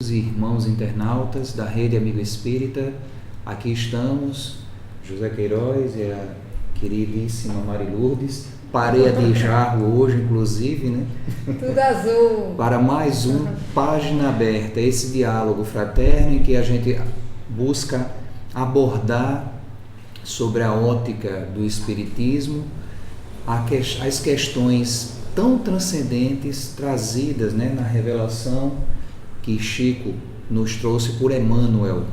Irmãos internautas da Rede Amigo Espírita, aqui estamos, José Queiroz e a queridíssima Mari Lourdes, pareia de jarro hoje inclusive, né? Tudo azul. Para mais um Página Aberta, esse diálogo fraterno em que a gente busca abordar sobre a ótica do Espiritismo as questões tão transcendentes trazidas, né, na revelação que Chico nos trouxe por Emmanuel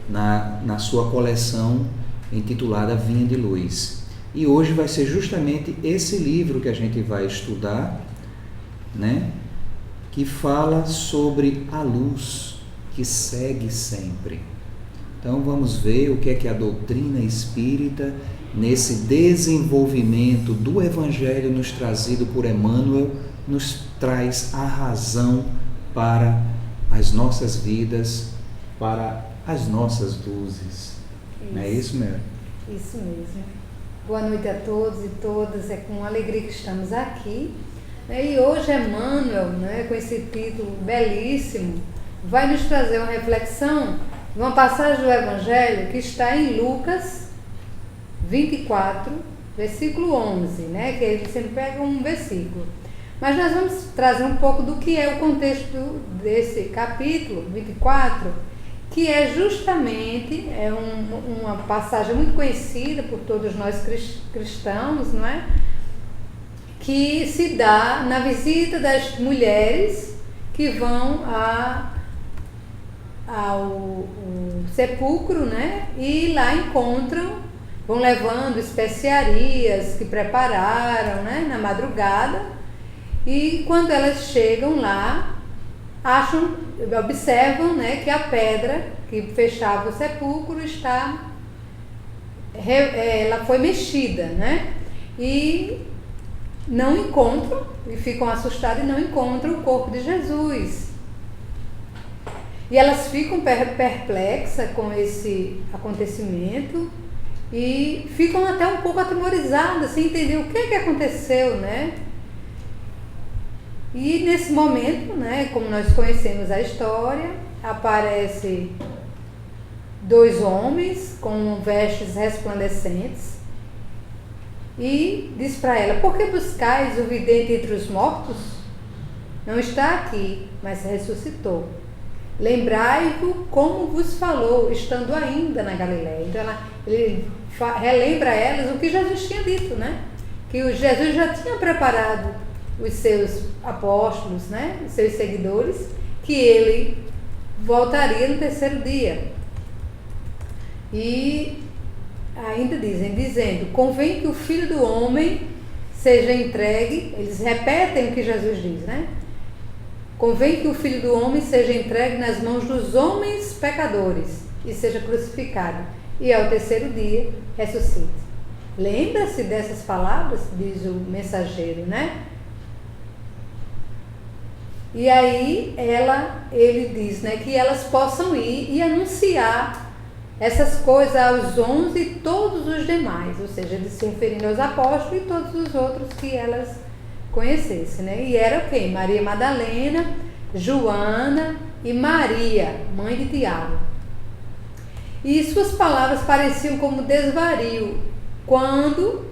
na sua coleção intitulada Vinha de Luz. E hoje vai ser justamente esse livro que a gente vai estudar, né, que fala sobre a luz que segue sempre. Então vamos ver o que é que a doutrina espírita, nesse desenvolvimento do Evangelho nos trazido por Emmanuel, nos traz a razão para as nossas vidas, para as nossas luzes. Isso. Não é isso, Mary? Isso mesmo. Boa noite a todos e todas. É com alegria que estamos aqui. E hoje Emmanuel, né, com esse título belíssimo, vai nos trazer uma reflexão de uma passagem do Evangelho que está em Lucas 24, versículo 11, né, que ele sempre pega um versículo. Mas nós vamos trazer um pouco do que é o contexto desse capítulo 24, que é justamente uma passagem muito conhecida por todos nós cristãos, não é? Que se dá na visita das mulheres que vão ao sepulcro, né? E lá vão levando especiarias que prepararam, né, na madrugada. E quando elas chegam lá, observam, né, que a pedra que fechava o sepulcro ela foi mexida, né? E não encontram, e ficam assustadas e não encontram o corpo de Jesus. E elas ficam perplexas com esse acontecimento e ficam até um pouco atemorizadas, sem entender o que aconteceu, né? E nesse momento, né, como nós conhecemos a história, aparece dois homens com vestes resplandecentes e diz para ela: por que buscais o vidente entre os mortos? Não está aqui, mas ressuscitou. Lembrai-vos como vos falou, estando ainda na Galileia. Então ele relembra a elas o que Jesus tinha dito, né? Que Jesus já tinha preparado os seus apóstolos, né, os seus seguidores, que ele voltaria no terceiro dia. E ainda dizendo, convém que o Filho do Homem seja entregue, eles repetem o que Jesus diz, né? Convém que o Filho do Homem seja entregue nas mãos dos homens pecadores e seja crucificado, e ao terceiro dia ressuscite. Lembra-se dessas palavras, diz o mensageiro, né? E aí ele diz, né, que elas possam ir e anunciar essas coisas aos 11 e todos os demais, ou seja, ele se referindo aos apóstolos e todos os outros que elas conhecessem, né? E era quem? Maria Madalena, Joana e Maria, mãe de Tiago. E suas palavras pareciam como desvario quando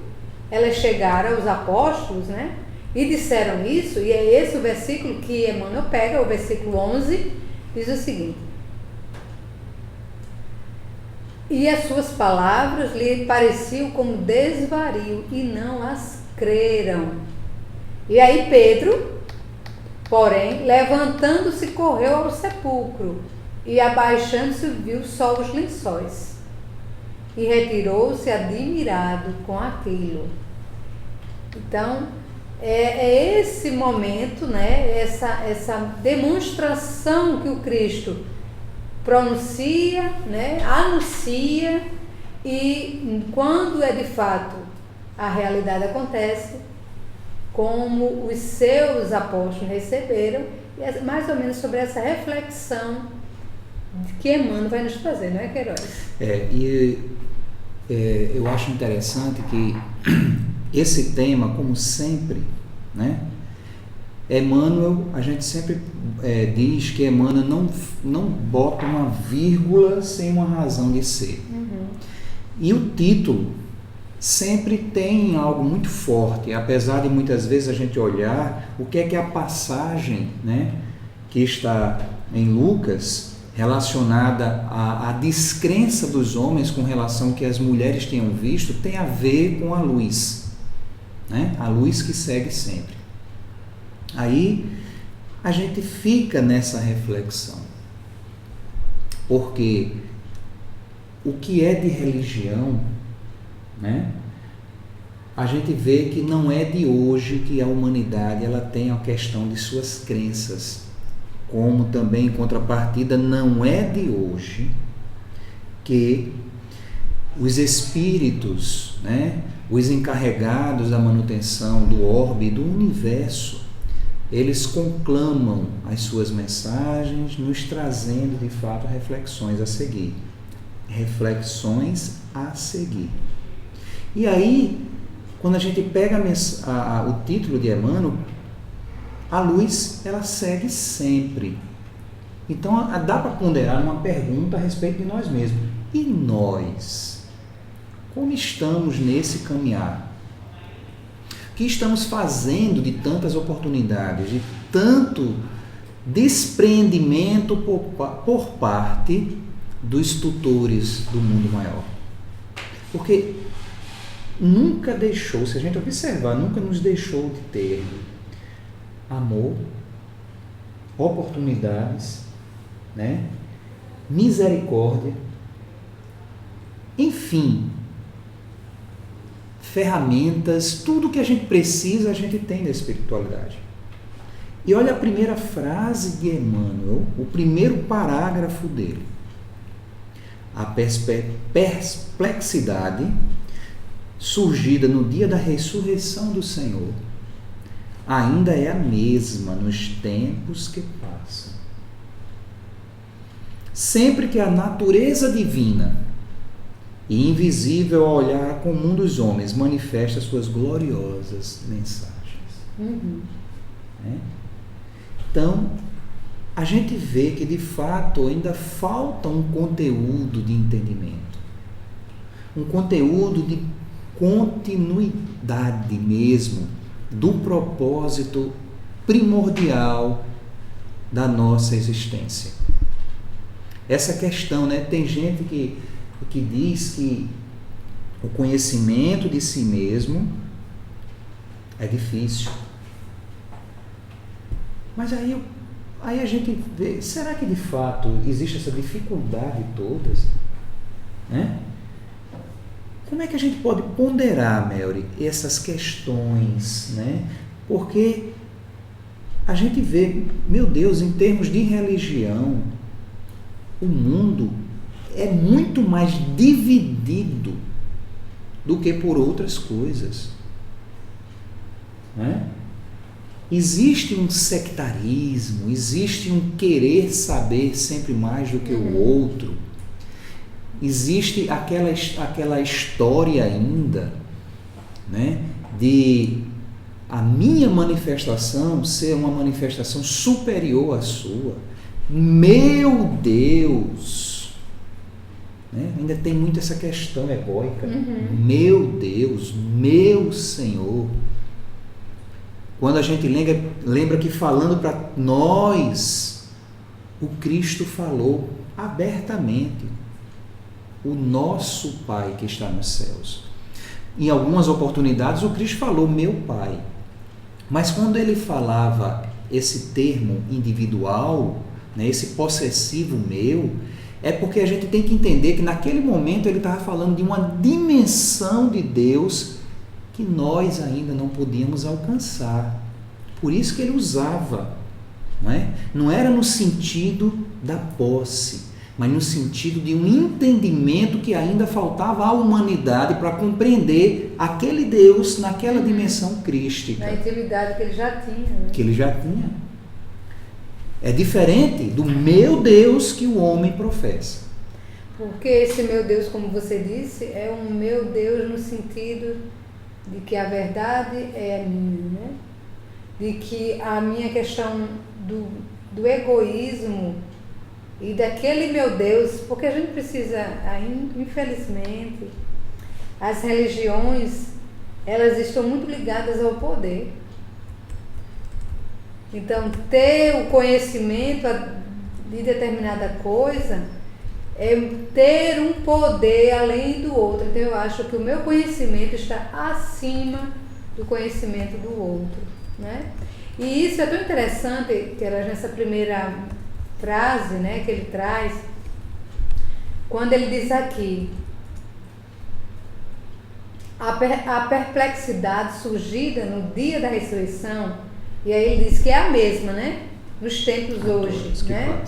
elas chegaram aos apóstolos, né? E disseram isso, e é esse o versículo que Emmanuel pega, o versículo 11, diz o seguinte: e as suas palavras lhe pareciam como desvario, e não as creram. E aí Pedro, porém, levantando-se, correu ao sepulcro, e abaixando-se viu só os lençóis, e retirou-se admirado com aquilo. Então, é esse momento, né, essa demonstração que o Cristo pronuncia, né, anuncia, e quando de fato a realidade acontece, como os seus apóstolos receberam, e é mais ou menos sobre essa reflexão que Emmanuel vai nos trazer, não é, Queiroz? Eu acho interessante que esse tema, como sempre, né, Emmanuel, a gente sempre diz que Emmanuel não bota uma vírgula sem uma razão de ser. E o título sempre tem algo muito forte, apesar de muitas vezes a gente olhar o que é a passagem, né, que está em Lucas, relacionada à descrença dos homens com relação ao que as mulheres tinham visto, tem a ver com a luz, né? A luz que segue sempre. Aí a gente fica nessa reflexão, porque o que é de religião, né? A gente vê que não é de hoje que a humanidade ela tem a questão de suas crenças, como também em contrapartida não é de hoje que os espíritos, né, os encarregados da manutenção do orbe do universo, eles conclamam as suas mensagens, nos trazendo de fato reflexões a seguir. Reflexões a seguir. E aí, quando a gente pega o título de Emmanuel, a luz, ela segue sempre. Então, dá para ponderar uma pergunta a respeito de nós mesmos. E nós? Como estamos nesse caminhar? O que estamos fazendo de tantas oportunidades, de tanto despreendimento por parte dos tutores do mundo maior? Porque nunca deixou, se a gente observar, nunca nos deixou de ter amor, oportunidades, né? Misericórdia, enfim, ferramentas, tudo que a gente precisa a gente tem na espiritualidade. E olha a primeira frase de Emmanuel, o primeiro parágrafo dele. A perplexidade surgida no dia da ressurreição do Senhor ainda é a mesma nos tempos que passam. Sempre que a natureza divina e invisível ao olhar comum dos homens manifesta suas gloriosas mensagens. Né? Então, a gente vê que de fato ainda falta um conteúdo de entendimento, um conteúdo de continuidade mesmo do propósito primordial da nossa existência. Essa questão, né? Tem gente que diz que o conhecimento de si mesmo é difícil. Mas aí a gente vê, será que de fato existe essa dificuldade toda? Né? Como é que a gente pode ponderar, Melry, essas questões, né? Porque a gente vê, meu Deus, em termos de religião, o mundo é muito mais dividido do que por outras coisas. Né? Existe um sectarismo, existe um querer saber sempre mais do que o outro. Existe aquela história ainda, né, de a minha manifestação ser uma manifestação superior à sua. Meu Deus! Né? Ainda tem muito essa questão egóica. Meu Deus, meu Senhor. Quando a gente lembra que falando para nós, o Cristo falou abertamente. O nosso Pai que está nos céus. Em algumas oportunidades o Cristo falou meu Pai. Mas quando ele falava esse termo individual, né, esse possessivo meu, é porque a gente tem que entender que naquele momento ele estava falando de uma dimensão de Deus que nós ainda não podíamos alcançar. Por isso que ele usava. Não era no sentido da posse, mas no sentido de um entendimento que ainda faltava à humanidade para compreender aquele Deus naquela dimensão crística. Na intimidade que ele já tinha. Né? Que ele já tinha. É diferente do meu Deus que o homem professa. Porque esse meu Deus, como você disse, é um meu Deus no sentido de que a verdade é a minha, né? de que a minha questão do egoísmo e daquele meu Deus, porque a gente precisa, infelizmente, as religiões, elas estão muito ligadas ao poder. Então, ter o conhecimento de determinada coisa é ter um poder além do outro. Então, eu acho que o meu conhecimento está acima do conhecimento do outro, né? E isso é tão interessante, que era nessa primeira frase, né, que ele traz, quando ele diz aqui: a perplexidade surgida no dia da ressurreição, e aí ele diz que é a mesma, né, nos tempos hoje, né?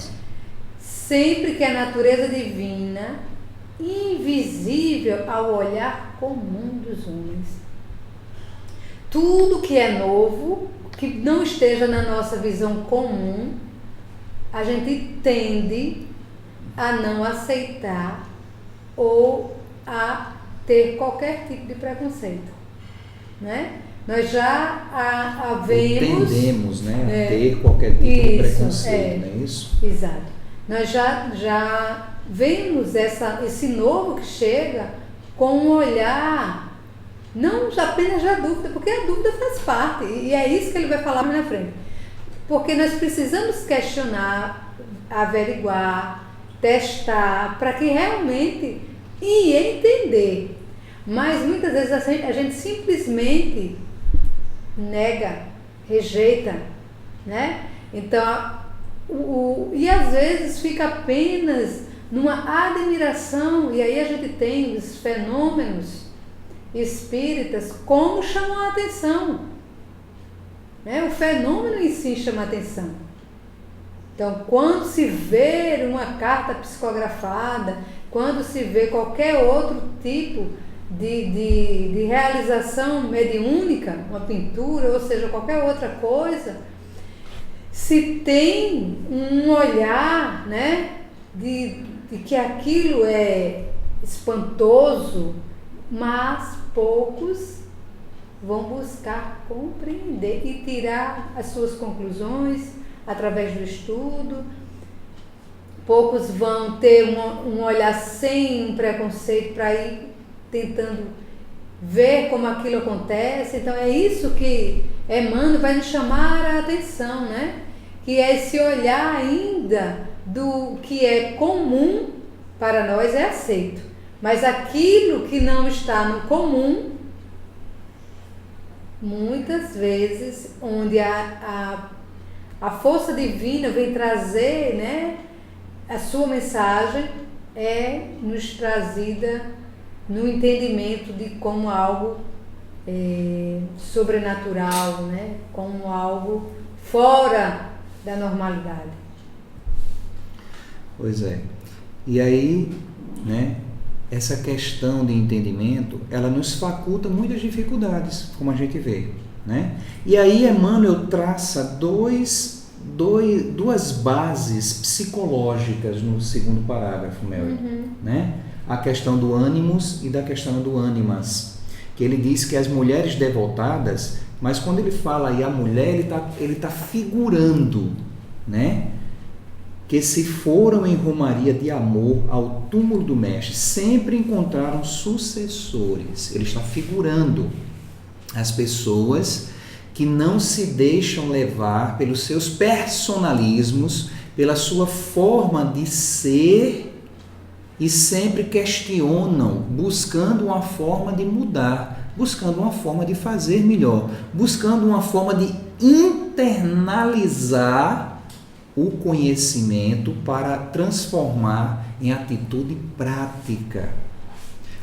Sempre que a natureza divina, invisível ao olhar comum dos homens. Tudo que é novo, que não esteja na nossa visão comum, a gente tende a não aceitar ou a ter qualquer tipo de preconceito, né? Nós já entendemos, né? A ter qualquer tipo de preconceito, não é isso? Exato. Nós já vemos esse novo que chega com um olhar, não apenas da dúvida, porque a dúvida faz parte, e é isso que ele vai falar mais na frente. Porque nós precisamos questionar, averiguar, testar, para que realmente entender. Mas muitas vezes a gente simplesmente nega, rejeita, né? Então, e às vezes fica apenas numa admiração, e aí a gente tem os fenômenos espíritas como chamam a atenção, né? O fenômeno em si chama a atenção. Então, quando se vê uma carta psicografada, quando se vê qualquer outro tipo de realização mediúnica, uma pintura, ou seja, qualquer outra coisa, se tem um olhar, né, de que aquilo é espantoso, mas poucos vão buscar compreender e tirar as suas conclusões através do estudo. Poucos vão ter um olhar sem um preconceito para ir tentando ver como aquilo acontece. Então é isso que Emmanuel vai nos chamar a atenção, né? Que é esse olhar ainda do que é comum para nós é aceito. Mas aquilo que não está no comum, muitas vezes, onde a força divina vem trazer, né, a sua mensagem, é nos trazida no entendimento de como algo sobrenatural, né, como algo fora da normalidade. Pois é. E aí, né, essa questão de entendimento, ela nos faculta muitas dificuldades, como a gente vê, né? E aí Emmanuel traça duas bases psicológicas no segundo parágrafo, Mel, né? A questão do ânimos e da questão do ânimas, que ele diz que as mulheres devotadas, mas quando ele fala aí a mulher, ele tá figurando, né? Que se foram em romaria de amor ao túmulo do mestre, sempre encontraram sucessores. Ele está figurando as pessoas que não se deixam levar pelos seus personalismos, pela sua forma de ser, e sempre questionam, buscando uma forma de mudar, buscando uma forma de fazer melhor, buscando uma forma de internalizar o conhecimento para transformar em atitude prática.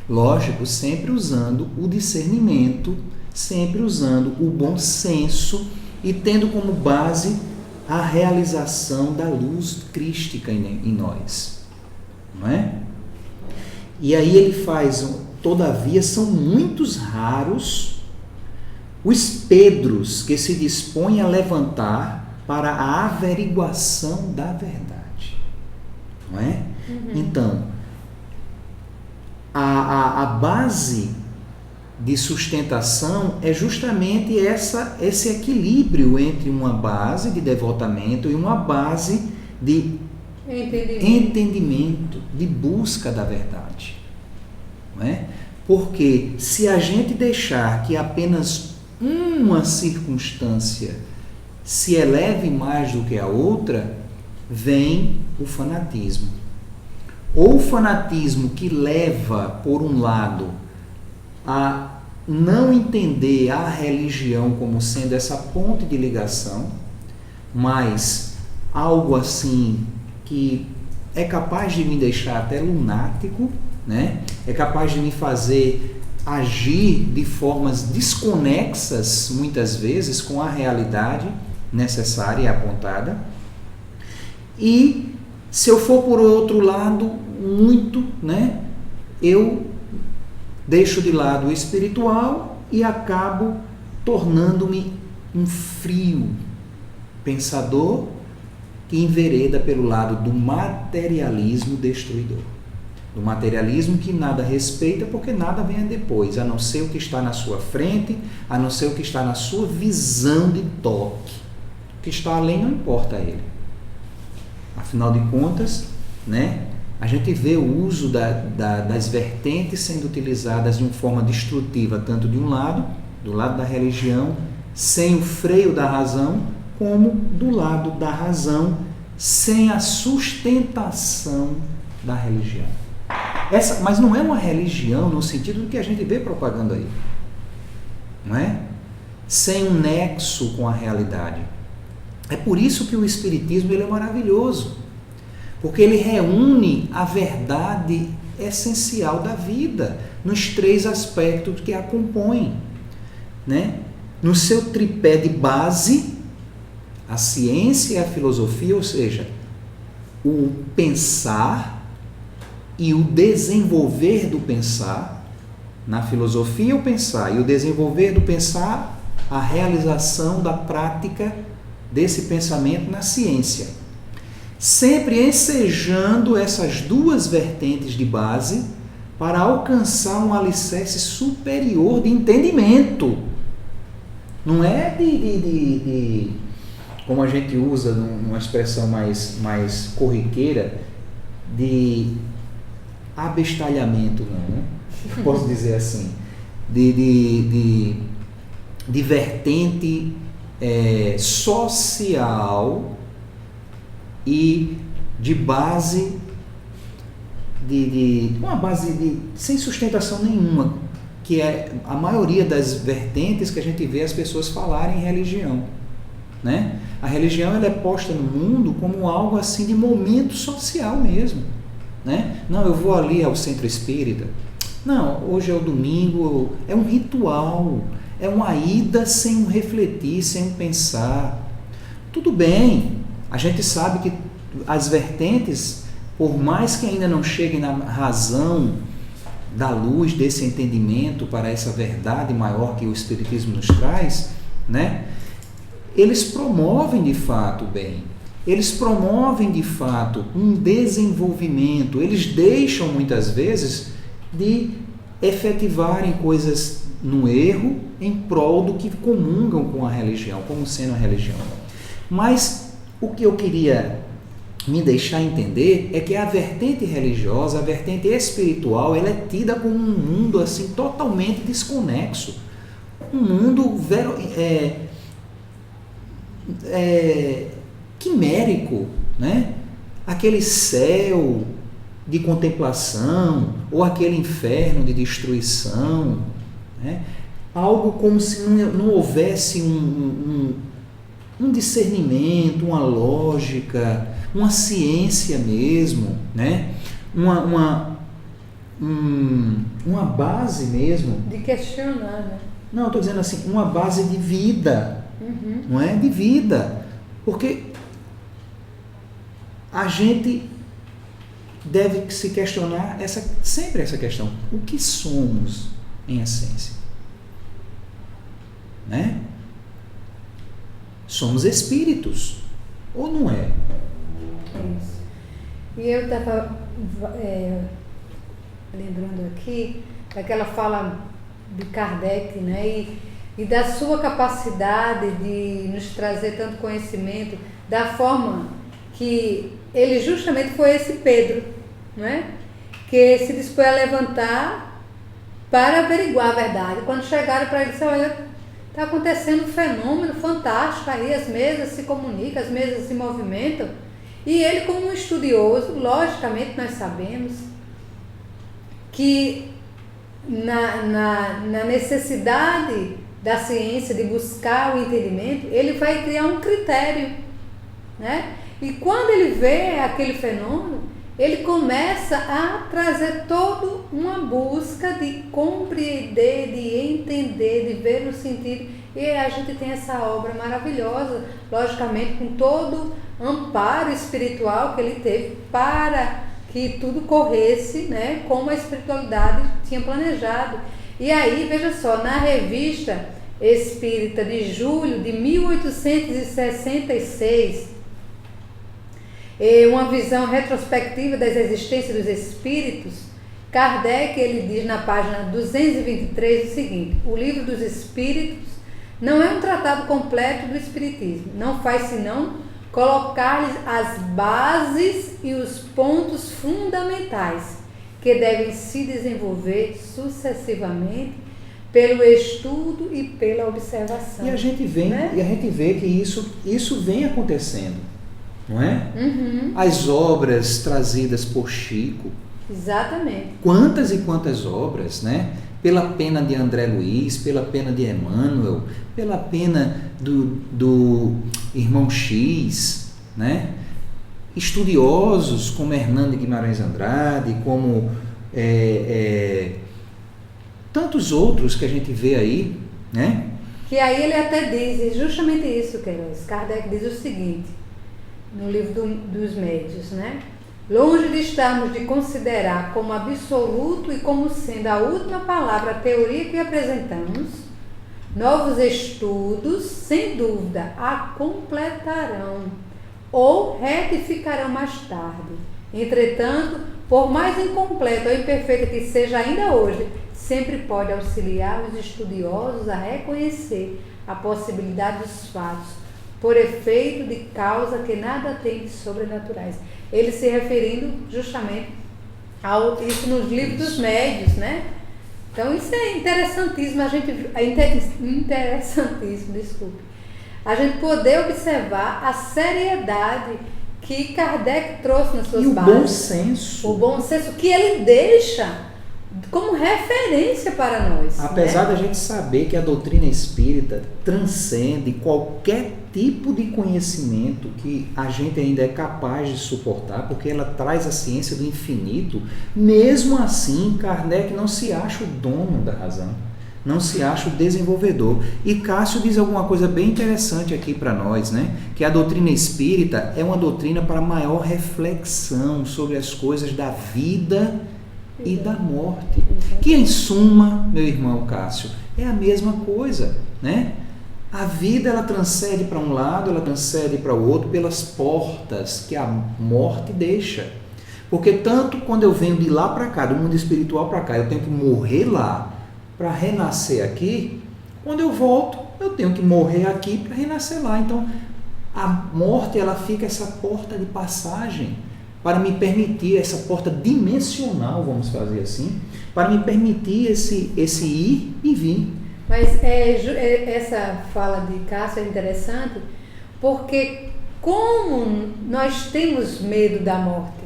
Lógico, sempre usando o discernimento, sempre usando o bom senso e tendo como base a realização da luz crística em nós. Não é? E aí ele faz, todavia, são muitos raros os Pedros que se dispõem a levantar para a averiguação da verdade. Não é? Então, a base de sustentação é justamente esse equilíbrio entre uma base de devotamento e uma base de entendimento, de busca da verdade. Não é? Porque se a gente deixar que apenas uma circunstância se eleve mais do que a outra, vem o fanatismo. Ou o fanatismo que leva, por um lado, a não entender a religião como sendo essa ponte de ligação, mas algo assim que é capaz de me deixar até lunático, né? É capaz de me fazer agir de formas desconexas, muitas vezes, com a realidade necessária e apontada. E se eu for por outro lado, muito, né? Eu deixo de lado o espiritual e acabo tornando-me um frio pensador que envereda pelo lado do materialismo destruidor. Do materialismo que nada respeita porque nada vem depois, a não ser o que está na sua frente, a não ser o que está na sua visão de toque. O que está além não importa a ele. Afinal de contas, né, a gente vê o uso das vertentes sendo utilizadas de uma forma destrutiva, tanto de um lado, do lado da religião, sem o freio da razão, como do lado da razão, sem a sustentação da religião. Mas não é uma religião no sentido do que a gente vê propagando aí. Não é? Sem um nexo com a realidade. É por isso que o Espiritismo ele é maravilhoso. Porque ele reúne a verdade essencial da vida, nos 3 aspectos que a compõem. Né? No seu tripé de base, a ciência e a filosofia, ou seja, o pensar e o desenvolver do pensar. Na filosofia, o pensar e o desenvolver do pensar, a realização da prática desse pensamento na ciência. Sempre ensejando essas 2 vertentes de base para alcançar um alicerce superior de entendimento. Não é de como a gente usa numa expressão mais corriqueira, de abestalhamento, não, né? Posso dizer assim, de vertente social e de base uma base sem sustentação nenhuma, que é a maioria das vertentes que a gente vê as pessoas falarem em religião, né? A religião ela é posta no mundo como algo assim de momento social mesmo, né? Não, eu vou ali ao centro espírita. Não, hoje é o domingo, é um ritual, é uma ida sem um refletir, sem um pensar. Tudo bem, a gente sabe que as vertentes, por mais que ainda não cheguem na razão da luz desse entendimento para essa verdade maior que o Espiritismo nos traz, né? Eles promovem de fato o bem, eles promovem de fato um desenvolvimento, eles deixam muitas vezes de efetivarem coisas no erro em prol do que comungam com a religião, como sendo a religião. Mas o que eu queria me deixar entender é que a vertente religiosa, a vertente espiritual, ela é tida como um mundo assim totalmente desconexo, um mundo quimérico, né? Aquele céu de contemplação ou aquele inferno de destruição, né? Algo como se não houvesse um discernimento, uma lógica, uma ciência mesmo, né? Uma base mesmo. De questionar, né? Não, eu estou dizendo assim, uma base de vida, não é? De vida. Porque a gente deve se questionar sempre essa questão. O que somos em essência? Né? Somos espíritos, ou não é? Isso. E eu estava lembrando aqui daquela fala de Kardec, né? E da sua capacidade de nos trazer tanto conhecimento, da forma que ele justamente foi esse Pedro, né? Que se dispôs a levantar para averiguar a verdade. Quando chegaram para ele, disseram, olha, está acontecendo um fenômeno fantástico aí, as mesas se comunicam, as mesas se movimentam. E ele, como um estudioso, logicamente nós sabemos que na necessidade da ciência de buscar o entendimento, ele vai criar um critério, né? E quando ele vê aquele fenômeno, ele começa a trazer toda uma busca de compreender, de entender, de ver o sentido. E a gente tem essa obra maravilhosa, logicamente com todo amparo espiritual que ele teve para que tudo corresse, né, como a espiritualidade tinha planejado. E aí, veja só, na Revista Espírita de julho de 1866, uma visão retrospectiva das existências dos espíritos, Kardec, ele diz na página 223 o seguinte: o Livro dos Espíritos não é um tratado completo do espiritismo, não faz senão colocar-lhes as bases e os pontos fundamentais que devem se desenvolver sucessivamente pelo estudo e pela observação. E a gente vê, né? E a gente vê que isso vem acontecendo, não é? Uhum. As obras trazidas por Chico. Exatamente. Quantas e quantas obras, né? Pela pena de André Luiz, pela pena de Emmanuel, pela pena do irmão X, né? Estudiosos como Hernando Guimarães Andrade, como tantos outros que a gente vê aí, né? Que aí ele até diz justamente isso, Queiroz. Kardec diz o seguinte, no livro dos Médios, né? Longe de estarmos de considerar como absoluto e como sendo a última palavra a teoria que apresentamos, novos estudos, sem dúvida, a completarão ou retificarão mais tarde. Entretanto, por mais incompleta ou imperfeita que seja ainda hoje, sempre pode auxiliar os estudiosos a reconhecer a possibilidade dos fatos, por efeito de causa que nada tem de sobrenaturais. Ele se referindo justamente a isso nos livros dos médios, né? Então isso é interessantíssimo, a gente poder observar a seriedade que Kardec trouxe nas suas bases. E o bom senso. O bom senso que ele deixa como referência para nós. Apesar né? da gente saber que a doutrina espírita transcende qualquer tipo de conhecimento que a gente ainda é capaz de suportar, porque ela traz a ciência do infinito, mesmo assim Kardec não se acha o dono da razão, não se acha o desenvolvedor. E Cássio diz alguma coisa bem interessante aqui para nós, né? Que a doutrina espírita é uma doutrina para maior reflexão sobre as coisas da vida e da morte, que em suma, meu irmão Cássio, é a mesma coisa, né? A vida, ela transcende para um lado, ela transcende para o outro pelas portas que a morte deixa. Porque tanto quando eu venho de lá para cá, do mundo espiritual para cá, eu tenho que morrer lá para renascer aqui. Quando eu volto, eu tenho que morrer aqui para renascer lá. Então, a morte, ela fica essa porta de passagem para me permitir, essa porta dimensional, vamos fazer assim, para me permitir esse ir e vir. Mas essa fala de Cássio é interessante, porque como nós temos medo da morte,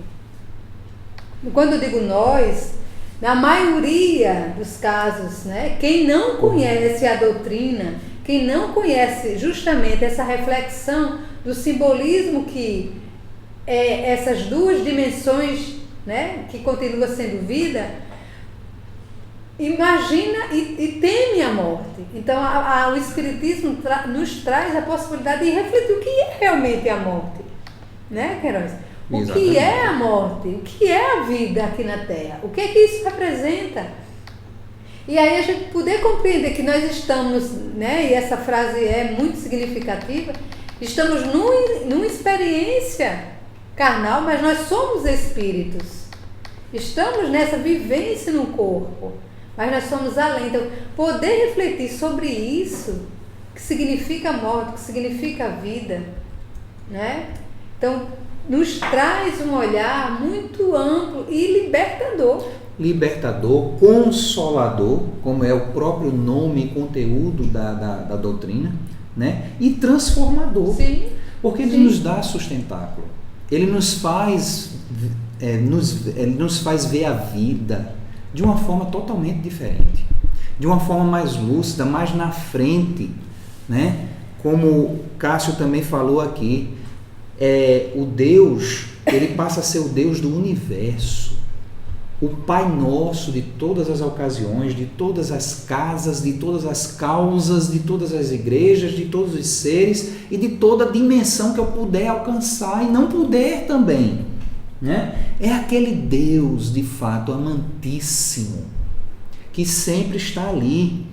quando eu digo nós, na maioria dos casos, né, quem não conhece a doutrina, quem não conhece justamente essa reflexão do simbolismo que essas duas dimensões, né, que continua sendo vida, imagina e teme a morte. Então o Espiritismo nos traz a possibilidade de refletir o que é realmente a morte, né, Queiroz? O que é a morte? O que é a vida aqui na Terra? O que é que isso representa? E aí a gente poder compreender que nós estamos, né, e essa frase é muito significativa, estamos numa experiência carnal, mas nós somos espíritos. Estamos nessa vivência no corpo. mas nós somos além. Então, poder refletir sobre isso, que significa morte, que significa vida, né? Então, nos traz um olhar muito amplo e libertador. Libertador, consolador, como é o próprio nome e conteúdo da doutrina, né? E transformador. Sim. Porque ele nos dá sustentáculo. Ele nos faz ver a vida de uma forma totalmente diferente, de uma forma mais lúcida, mais na frente, né? Como Cássio também falou aqui, o Deus, ele passa a ser o Deus do universo, o Pai Nosso de todas as ocasiões, de todas as casas, de todas as causas, de todas as igrejas, de todos os seres e de toda a dimensão que eu puder alcançar e não puder também, né? É aquele Deus, de fato, amantíssimo, que sempre está ali,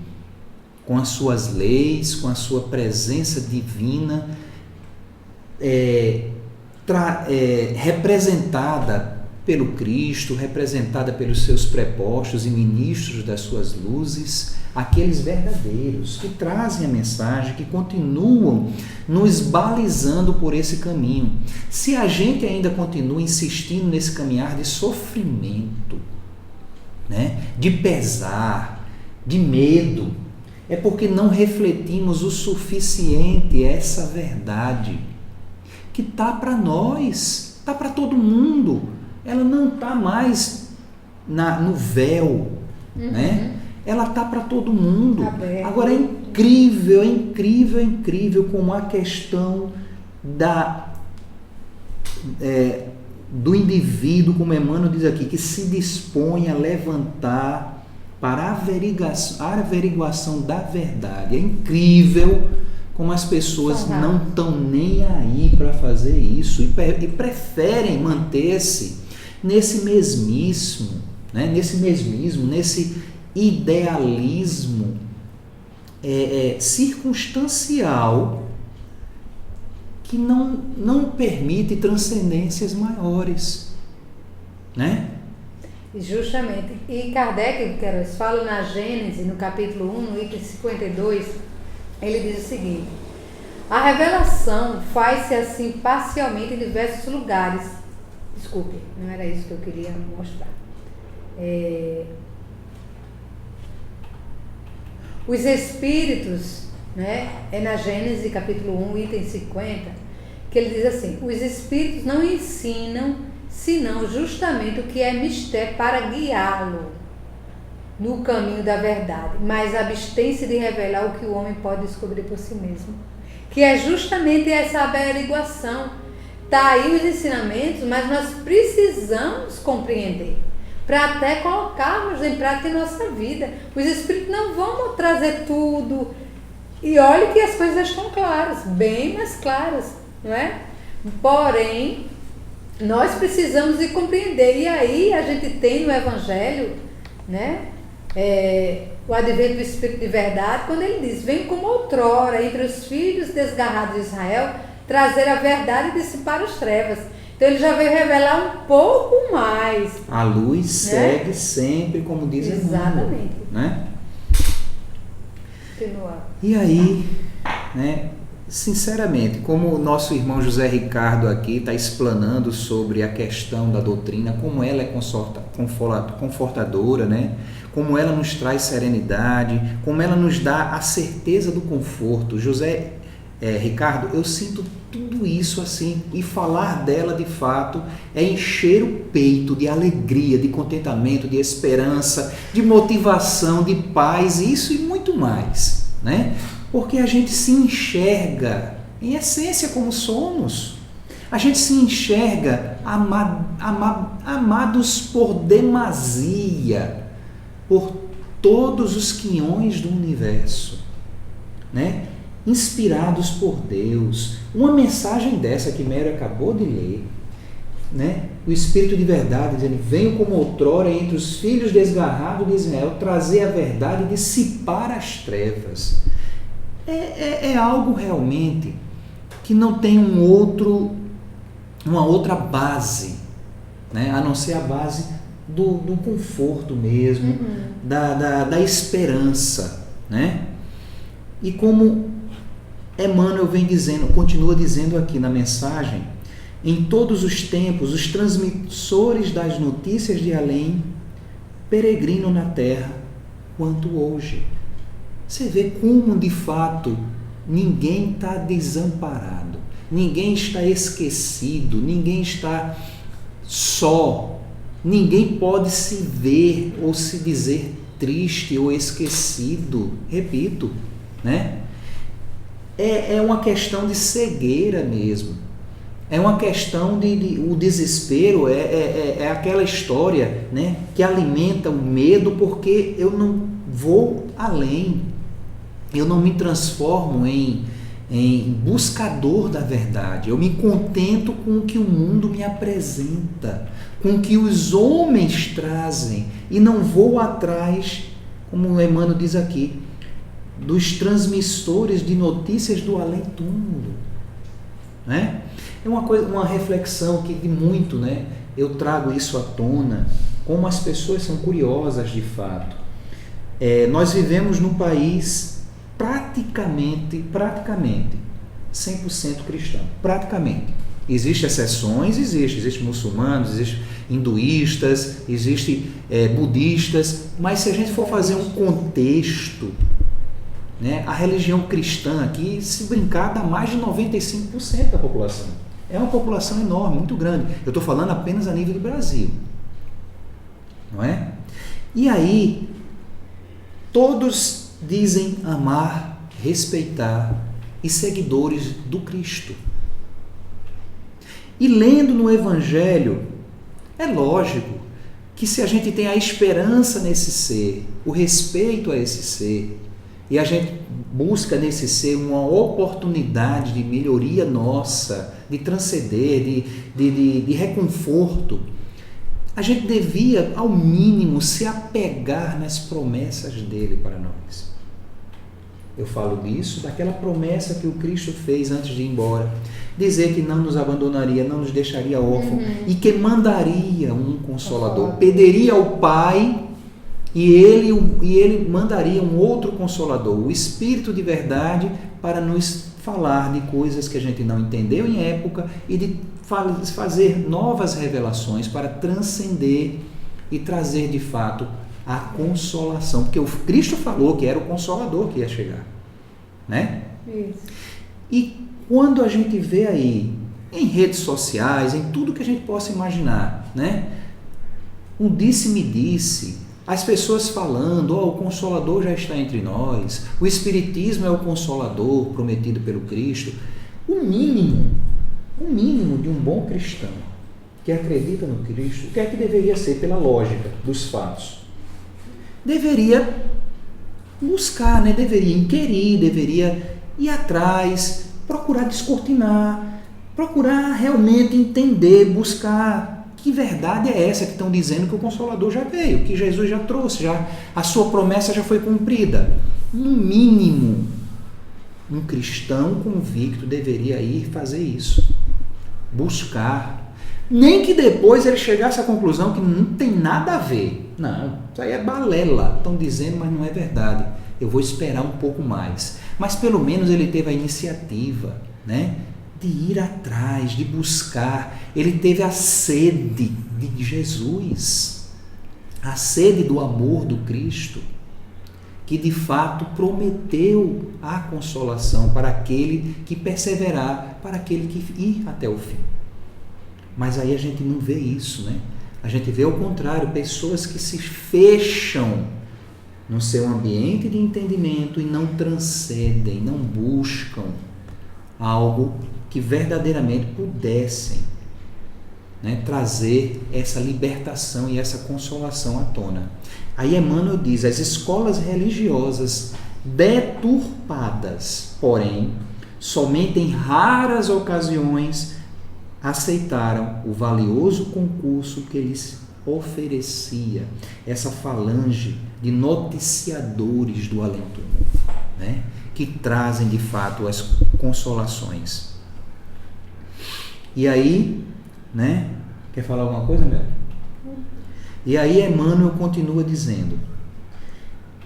com as suas leis, com a sua presença divina, representada pelo Cristo, representada pelos seus prepostos e ministros das suas luzes, aqueles verdadeiros que trazem a mensagem, que continuam nos balizando por esse caminho. Se a gente ainda continua insistindo nesse caminhar de sofrimento, né, de pesar, de medo, é porque não refletimos o suficiente essa verdade que está para nós, está para todo mundo. Ela não está mais no véu, né? Ela está para todo mundo. Agora é incrível, como a questão do indivíduo, como Emmanuel diz aqui, que se dispõe a levantar para a averiguação da verdade. É incrível como as pessoas não estão nem aí para fazer isso e preferem manter-se nesse mesmismo, né? nesse idealismo circunstancial que não permite transcendências maiores, né? Justamente. E Kardec, Queiroz, fala na Gênesis, no capítulo 1, no item 52, ele diz o seguinte: a revelação faz-se assim parcialmente em diversos lugares. Desculpe, não era isso que eu queria mostrar. Os espíritos, né, é na Gênesis capítulo 1, item 50, que ele diz assim: os espíritos não ensinam senão justamente o que é mistério para guiá-lo no caminho da verdade, mas abstém-se de revelar o que o homem pode descobrir por si mesmo, que é justamente essa averiguação. Está aí os ensinamentos, mas nós precisamos compreender para até colocarmos em prática em nossa vida. Os espíritos não vão trazer tudo. E olhe que as coisas estão claras, bem mais claras, não é? Porém, nós precisamos de compreender. E aí a gente tem no Evangelho, né, o advento do Espírito de verdade, quando ele diz: vem como outrora entre os filhos desgarrados de Israel, trazer a verdade e dissipar as trevas. Então ele já veio revelar um pouco mais. A luz, né, segue sempre, como diz o mundo. Exatamente. Né? Continuar. E aí, né, sinceramente, como o nosso irmão José Ricardo aqui está explanando sobre a questão da doutrina, como ela é confortadora, né? Como ela nos traz serenidade, como ela nos dá a certeza do conforto. José Ricardo, eu sinto tudo isso assim, e falar dela de fato é encher o peito de alegria, de contentamento, de esperança, de motivação, de paz, isso e muito mais, né? Porque a gente se enxerga em essência como somos. A gente se enxerga amados por demasia, por todos os quiões do universo, né? Inspirados por Deus. Uma mensagem dessa que Mary acabou de ler, né? O Espírito de verdade dizendo: venho como outrora entre os filhos desgarrados de Israel trazer a verdade e dissipar as trevas. É algo realmente que não tem uma outra base, né? A não ser a base do conforto mesmo, da esperança, né? E como Emmanuel vem dizendo, continua dizendo aqui na mensagem, em todos os tempos, os transmissores das notícias de além peregrinam na terra, quanto hoje. Você vê como, de fato, ninguém está desamparado, ninguém está esquecido, ninguém está só, ninguém pode se ver ou se dizer triste ou esquecido. Repito, né? É uma questão de cegueira mesmo. É uma questão o desespero é aquela história, né, que alimenta o medo, porque eu não vou além, eu não me transformo em buscador da verdade, eu me contento com o que o mundo me apresenta, com o que os homens trazem, e não vou atrás, como o Emmanuel diz aqui, dos transmissores de notícias do além-túmulo, né? É uma reflexão que de muito, né, eu trago isso à tona, como as pessoas são curiosas de fato. Nós vivemos num país praticamente 100% cristão, praticamente. Existem exceções, existem muçulmanos, existem hinduístas, existem budistas, mas se a gente for fazer um contexto, né, a religião cristã aqui, se brincar, dá mais de 95% da população. É uma população enorme, muito grande. Eu estou falando apenas a nível do Brasil. Não é? E aí, todos dizem amar, respeitar e seguidores do Cristo. E lendo no Evangelho, é lógico que se a gente tem a esperança nesse ser, o respeito a esse ser, e a gente busca nesse ser uma oportunidade de melhoria nossa, de transcender, de reconforto, a gente devia, ao mínimo, se apegar nas promessas dele para nós. Eu falo disso, daquela promessa que o Cristo fez antes de ir embora, dizer que não nos abandonaria, não nos deixaria órfãos, e que mandaria um Consolador, pediria ao Pai, e ele mandaria um outro Consolador, o Espírito de verdade, para nos falar de coisas que a gente não entendeu em época e de fazer novas revelações para transcender e trazer de fato a consolação, porque o Cristo falou que era o Consolador que ia chegar, né? Isso. E quando a gente vê aí em redes sociais, em tudo que a gente possa imaginar, né? Um disse-me-disse, as pessoas falando, o Consolador já está entre nós, o Espiritismo é o Consolador prometido pelo Cristo. O mínimo de um bom cristão que acredita no Cristo, o que é que deveria ser pela lógica dos fatos? Deveria buscar, né? Deveria inquirir, deveria ir atrás, procurar descortinar, procurar realmente entender, buscar. Que verdade é essa que estão dizendo que o Consolador já veio, que Jesus já trouxe, a sua promessa já foi cumprida? No mínimo, um cristão convicto deveria ir fazer isso, buscar. Nem que depois ele chegasse à conclusão que não tem nada a ver. Não, isso aí é balela, estão dizendo, mas não é verdade. Eu vou esperar um pouco mais. Mas pelo menos ele teve a iniciativa, né? De ir atrás, de buscar. Ele teve a sede de Jesus, a sede do amor do Cristo, que de fato prometeu a consolação para aquele que perseverar, para aquele que ir até o fim. Mas aí a gente não vê isso, né? A gente vê ao contrário, pessoas que se fecham no seu ambiente de entendimento e não transcendem, não buscam algo que verdadeiramente pudessem, né, trazer essa libertação e essa consolação à tona. Aí Emmanuel diz, as escolas religiosas deturpadas, porém, somente em raras ocasiões aceitaram o valioso concurso que lhes oferecia essa falange de noticiadores do além-túmulo, né, que trazem de fato as consolações. E aí, né? Quer falar alguma coisa, Mel? E aí Emmanuel continua dizendo: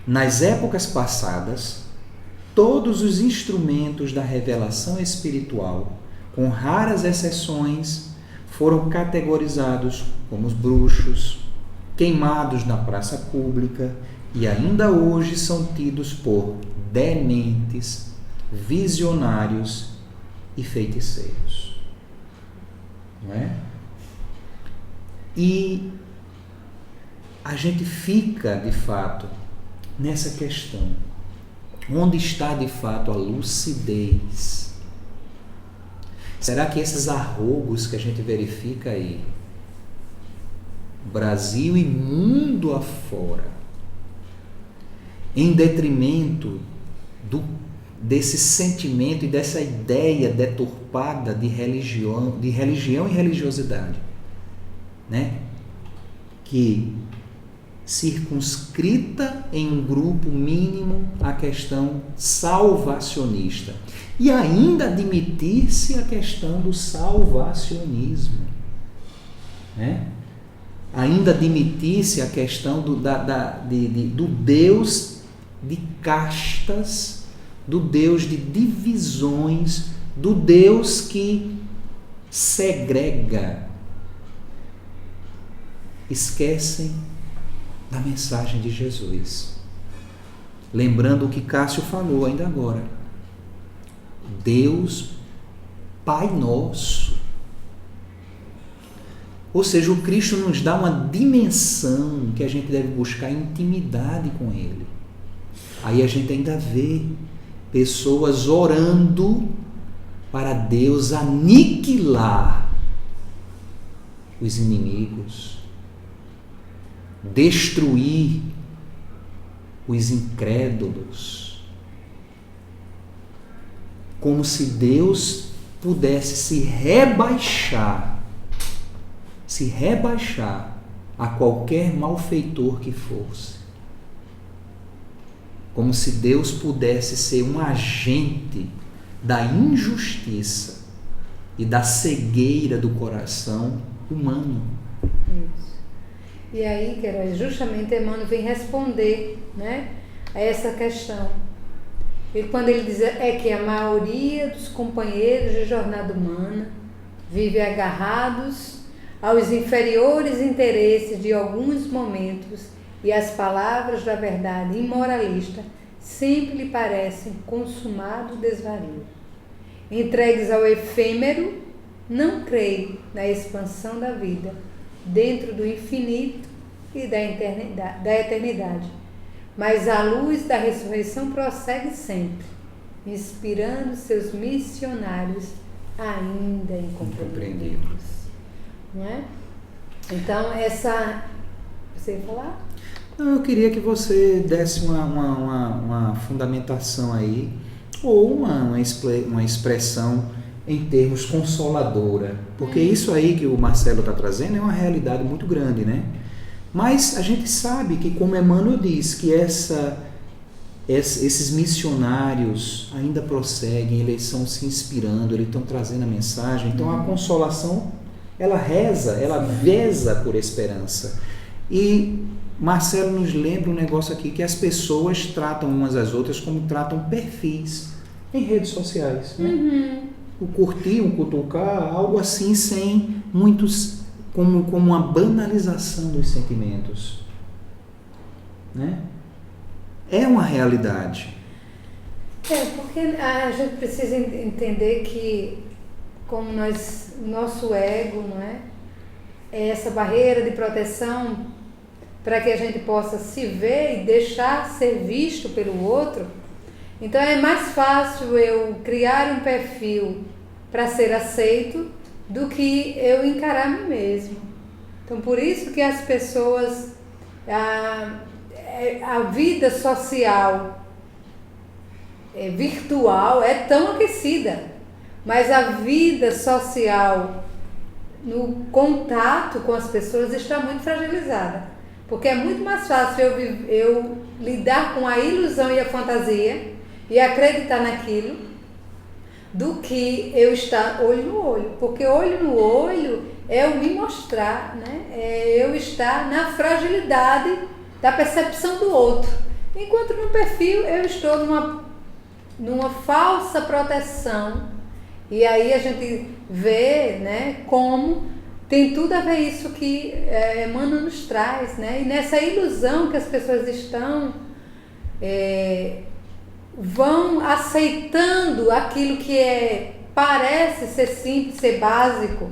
nas épocas passadas, todos os instrumentos da revelação espiritual, com raras exceções, foram categorizados como os bruxos, queimados na praça pública, e ainda hoje são tidos por dementes, visionários e feiticeiros. Não é? E a gente fica, de fato, nessa questão. Onde está, de fato, a lucidez? Será que esses arrogos que a gente verifica aí, Brasil e mundo afora, em detrimento desse sentimento e dessa ideia deturpada de religião e religiosidade, né? Que circunscrita em um grupo mínimo a questão salvacionista e ainda admitir-se a questão do salvacionismo, né? Ainda admitir-se a questão do Deus de castas, do Deus de divisões, do Deus que segrega. Esquecem da mensagem de Jesus. Lembrando o que Cássio falou ainda agora. Deus Pai Nosso. Ou seja, o Cristo nos dá uma dimensão que a gente deve buscar intimidade com Ele. Aí a gente ainda vê pessoas orando para Deus aniquilar os inimigos, destruir os incrédulos, como se Deus pudesse se rebaixar a qualquer malfeitor que fosse. Como se Deus pudesse ser um agente da injustiça e da cegueira do coração humano. Isso. E aí, que justamente Emmanuel vem responder, né, a essa questão. E quando ele diz que a maioria dos companheiros de jornada humana vive agarrados aos inferiores interesses de alguns momentos, e as palavras da verdade imoralista sempre lhe parecem consumado desvario. Entregues ao efêmero, não creem na expansão da vida dentro do infinito e da eternidade. Mas a luz da ressurreição prossegue sempre, inspirando seus missionários ainda incompreendidos. Não é? Então, essa... Você ia falar? Não, eu queria que você desse uma fundamentação aí, ou uma expressão em termos consoladora, porque isso aí que o Marcelo está trazendo é uma realidade muito grande, né? Mas a gente sabe que, como Emmanuel diz, que esses missionários ainda prosseguem, eles estão se inspirando, eles estão trazendo a mensagem, então a consolação, ela reza, ela veza por esperança. E Marcelo nos lembra um negócio aqui, que as pessoas tratam umas às outras como tratam perfis em redes sociais, né? O curtir, o cutucar, algo assim, sem muitos, como uma banalização dos sentimentos, né? É uma realidade. Porque a gente precisa entender que, como nosso ego, não é essa barreira de proteção para que a gente possa se ver e deixar ser visto pelo outro. Então é mais fácil eu criar um perfil para ser aceito do que eu encarar a mim mesmo. Então por isso que as pessoas, a vida social virtual é tão aquecida, mas a vida social no contato com as pessoas está muito fragilizada. Porque é muito mais fácil eu lidar com a ilusão e a fantasia e acreditar naquilo do que eu estar olho no olho. Porque olho no olho é eu me mostrar, né? É eu estar na fragilidade da percepção do outro. Enquanto no perfil eu estou numa falsa proteção. E aí a gente vê, né, como tem tudo a ver isso que Emmanuel nos traz, né? E nessa ilusão que as pessoas estão, vão aceitando aquilo que parece ser simples, ser básico,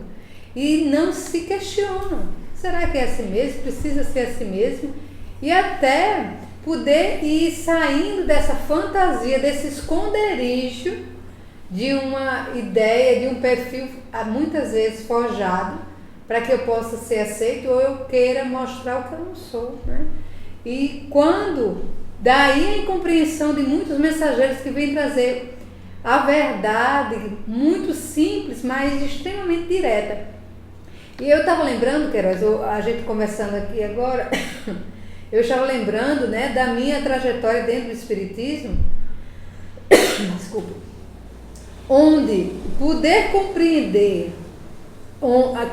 e não se questionam. Será que é assim mesmo? Precisa ser assim mesmo? E até poder ir saindo dessa fantasia, desse esconderijo de uma ideia, de um perfil muitas vezes forjado, para que eu possa ser aceito ou eu queira mostrar o que eu não sou, né? E quando, daí a incompreensão de muitos mensageiros que vêm trazer a verdade muito simples, mas extremamente direta. E eu estava lembrando, Queiroz, a gente conversando aqui agora, eu estava lembrando, né, da minha trajetória dentro do Espiritismo, desculpa, onde poder compreender,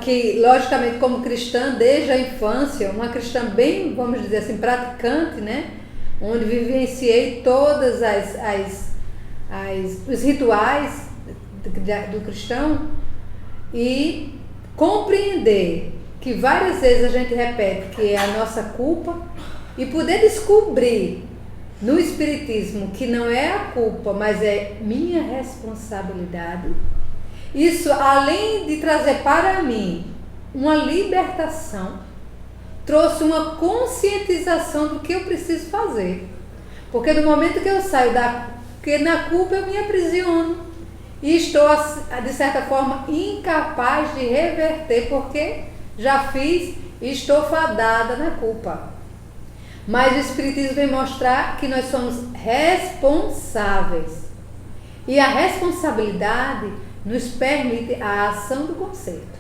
que logicamente como cristã desde a infância, uma cristã bem, vamos dizer assim, praticante, né, onde vivenciei todas os rituais do cristão, e compreender que várias vezes a gente repete que é a nossa culpa, e poder descobrir no Espiritismo que não é a culpa, mas é minha responsabilidade. Isso, além de trazer para mim uma libertação, trouxe uma conscientização do que eu preciso fazer. Porque no momento que eu saio porque na culpa eu me aprisiono e estou, de certa forma, incapaz de reverter, porque já fiz e estou fadada na culpa. Mas o Espiritismo vem mostrar que nós somos responsáveis. E a responsabilidade nos permite a ação do conserto.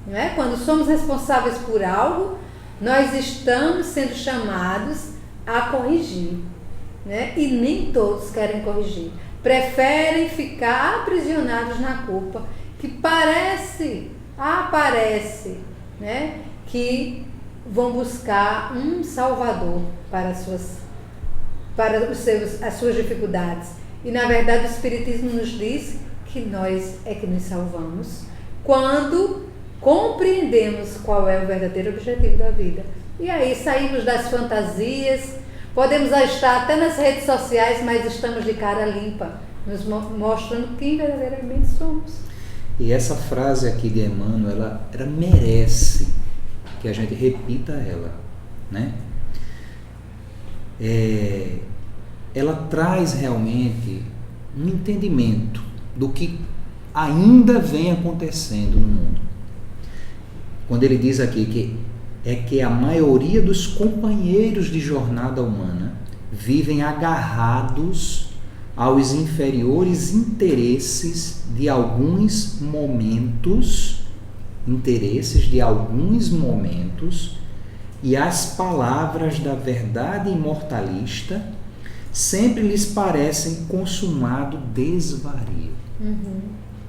Não é? Quando somos responsáveis por algo, nós estamos sendo chamados a corrigir. Né? E nem todos querem corrigir. Preferem ficar aprisionados na culpa, que aparece, né? Que vão buscar um salvador para as suas dificuldades. E na verdade o Espiritismo nos diz que nós é que nos salvamos quando compreendemos qual é o verdadeiro objetivo da vida. E aí saímos das fantasias, podemos estar até nas redes sociais, mas estamos de cara limpa, nos mostrando quem verdadeiramente somos. E essa frase aqui de Emmanuel, ela merece que a gente repita ela, né? Ela traz realmente um entendimento do que ainda vem acontecendo no mundo. Quando ele diz aqui que a maioria dos companheiros de jornada humana vivem agarrados aos inferiores interesses de alguns momentos, e as palavras da verdade imortalista sempre lhes parecem consumado desvario.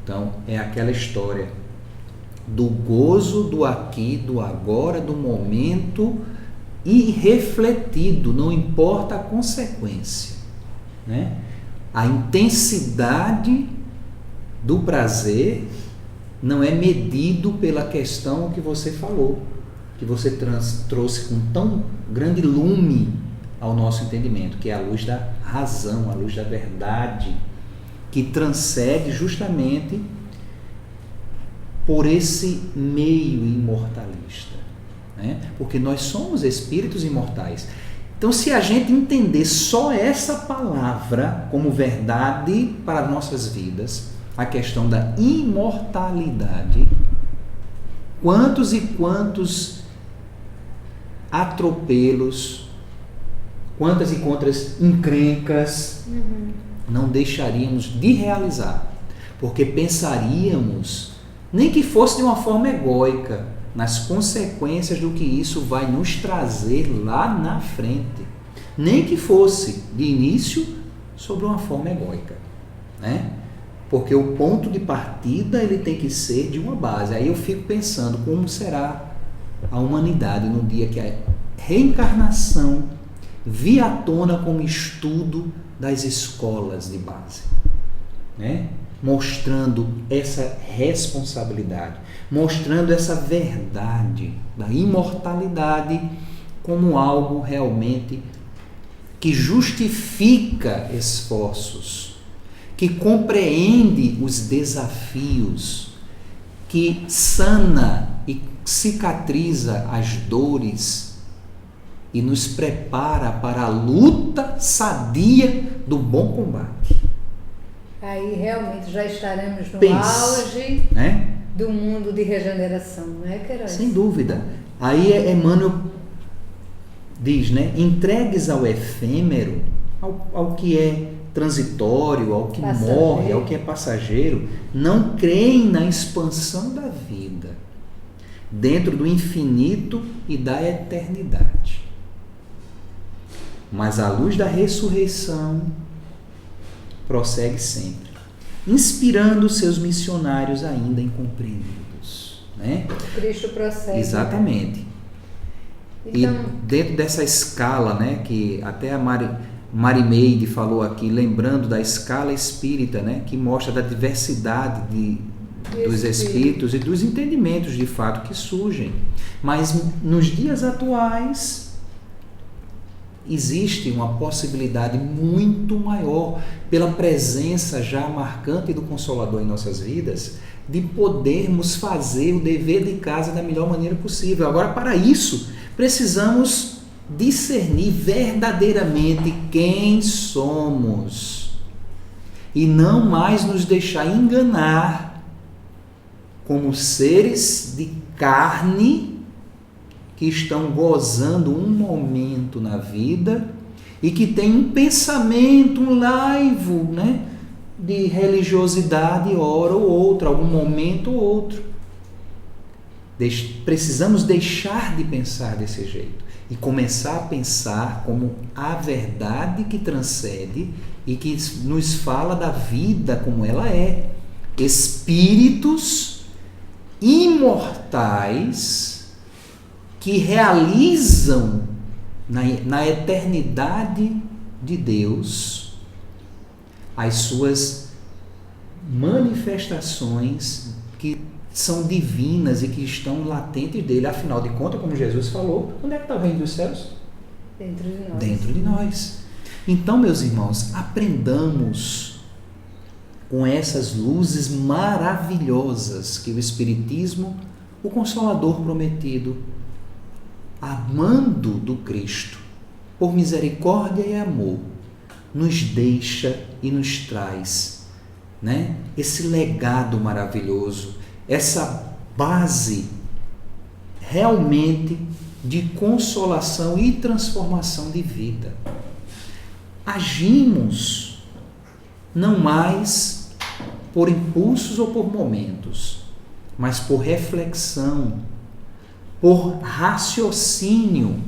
Então, é aquela história do gozo do aqui, do agora, do momento, irrefletido, não importa a consequência, né? A intensidade do prazer não é medido pela questão que você falou, que você trouxe com tão grande lume ao nosso entendimento, que é a luz da razão, a luz da verdade, que transcende justamente por esse meio imortalista, né? Porque nós somos espíritos imortais. Então, se a gente entender só essa palavra como verdade para nossas vidas, a questão da imortalidade, quantos e quantos atropelos, quantas e quantas encrencas não deixaríamos de realizar, porque pensaríamos, nem que fosse de uma forma egóica, nas consequências do que isso vai nos trazer lá na frente, nem que fosse de início sobre uma forma egóica, né? Porque o ponto de partida ele tem que ser de uma base. Aí eu fico pensando como será a humanidade no dia que a reencarnação vir à tona como estudo das escolas de base, né? Mostrando essa responsabilidade, mostrando essa verdade da imortalidade como algo realmente que justifica esforços, que compreende os desafios, que sana e cicatriza as dores e nos prepara para a luta sadia do bom combate. Aí realmente já estaremos no Pense, auge, né, do mundo de regeneração, não é, Queiroz? Sem dúvida. Aí Emmanuel diz, né, entregues ao efêmero, ao que é transitório, ao que Passageiro. morre, ao que é passageiro, não creem na expansão da vida, dentro do infinito e da eternidade. Mas a luz da ressurreição prossegue sempre, inspirando seus missionários ainda incompreendidos, né? Cristo prossegue. Exatamente. Né? Então, E dentro dessa escala, né, que até a Marimeide falou aqui, lembrando da escala espírita, né, que mostra da diversidade dos espíritos e dos entendimentos de fato que surgem. Mas nos dias atuais existe uma possibilidade muito maior, pela presença já marcante do Consolador em nossas vidas, de podermos fazer o dever de casa da melhor maneira possível. Agora, para isso, precisamos discernir verdadeiramente quem somos e não mais nos deixar enganar como seres de carne que estão gozando um momento na vida e que tem um pensamento, um laivo, né, de religiosidade, hora ou outra, algum momento ou outro. Precisamos deixar de pensar desse jeito e começar a pensar como a verdade que transcende e que nos fala da vida como ela é. Espíritos imortais que realizam na eternidade de Deus as suas manifestações que são divinas e que estão latentes dele. Afinal de contas, como Jesus falou, onde é que está o reino dos céus? dentro de nós. Dentro de nós. Então, meus irmãos, aprendamos com essas luzes maravilhosas que o Espiritismo, o Consolador prometido, amando do Cristo, por misericórdia e amor, nos deixa e nos traz, né, esse legado maravilhoso, essa base realmente de consolação e transformação de vida. Agimos não mais por impulsos ou por momentos, mas por reflexão, por raciocínio,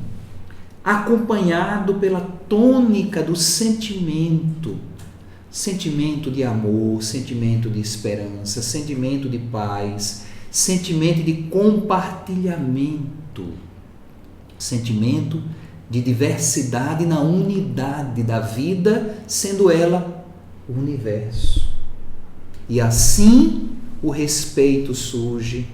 acompanhado pela tônica do sentimento de amor, sentimento de esperança, sentimento de paz, sentimento de compartilhamento, sentimento de diversidade na unidade da vida, sendo ela o universo. E assim o respeito surge,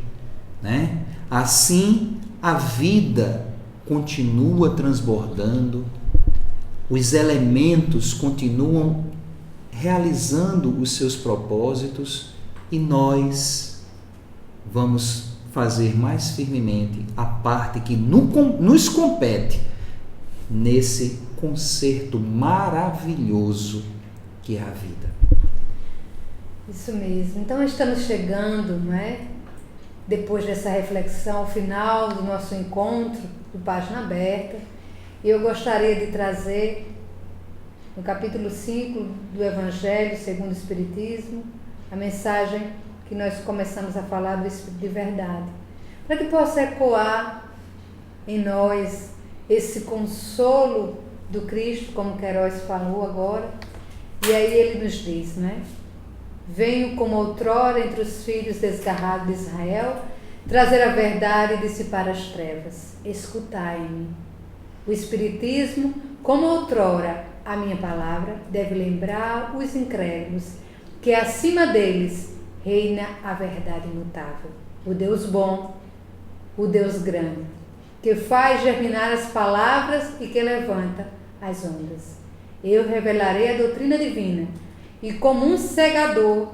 né? Assim a vida continua transbordando, os elementos continuam realizando os seus propósitos e nós vamos fazer mais firmemente a parte que nos compete nesse concerto maravilhoso que é a vida. Isso mesmo. Então estamos chegando, não é? Depois dessa reflexão, ao final do nosso encontro do Página Aberta, e eu gostaria de trazer no capítulo 5 do Evangelho segundo o Espiritismo, a mensagem que nós começamos a falar do Espírito de Verdade, para que possa ecoar em nós esse consolo do Cristo, como Queiroz falou agora. E aí ele nos diz, né? Venho como outrora entre os filhos desgarrados de Israel, trazer a verdade e dissipar as trevas. Escutai-me. O Espiritismo, como outrora a minha palavra, deve lembrar os incrédulos que acima deles reina a verdade imutável. O Deus bom, o Deus grande, que faz germinar as palavras e que levanta as ondas. Eu revelarei a doutrina divina e, como um segador,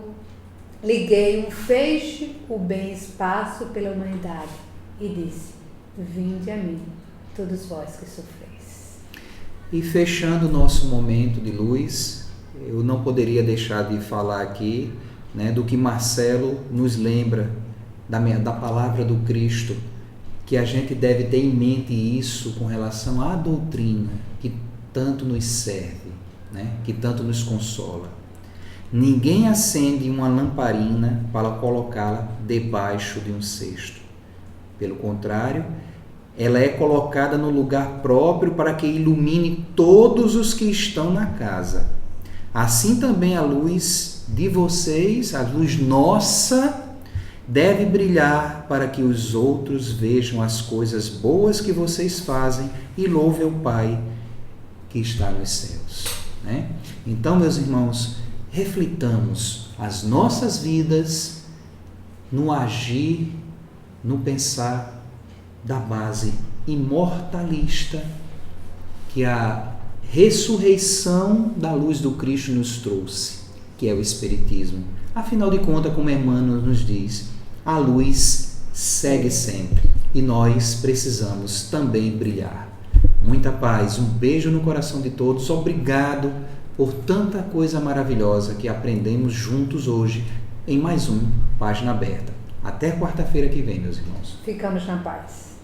liguei um feixe, o bem espaço pela humanidade e disse: vinde a mim, todos vós que sofreis. E fechando o nosso momento de luz, eu não poderia deixar de falar aqui, né, do que Marcelo nos lembra da palavra do Cristo, que a gente deve ter em mente isso com relação à doutrina que tanto nos serve, né, que tanto nos consola. Ninguém acende uma lamparina para colocá-la debaixo de um cesto. Pelo contrário, ela é colocada no lugar próprio para que ilumine todos os que estão na casa. Assim também a luz de vocês, a luz nossa, deve brilhar para que os outros vejam as coisas boas que vocês fazem e louvem o Pai que está nos céus, né? Então, meus irmãos, reflitamos as nossas vidas no agir, no pensar da base imortalista que a ressurreição da luz do Cristo nos trouxe, que é o Espiritismo. Afinal de contas, como Emmanuel nos diz, a luz segue sempre e nós precisamos também brilhar. Muita paz, um beijo no coração de todos, obrigado por tanta coisa maravilhosa que aprendemos juntos hoje em mais um Página Aberta. Até quarta-feira que vem, meus irmãos. Ficamos na paz.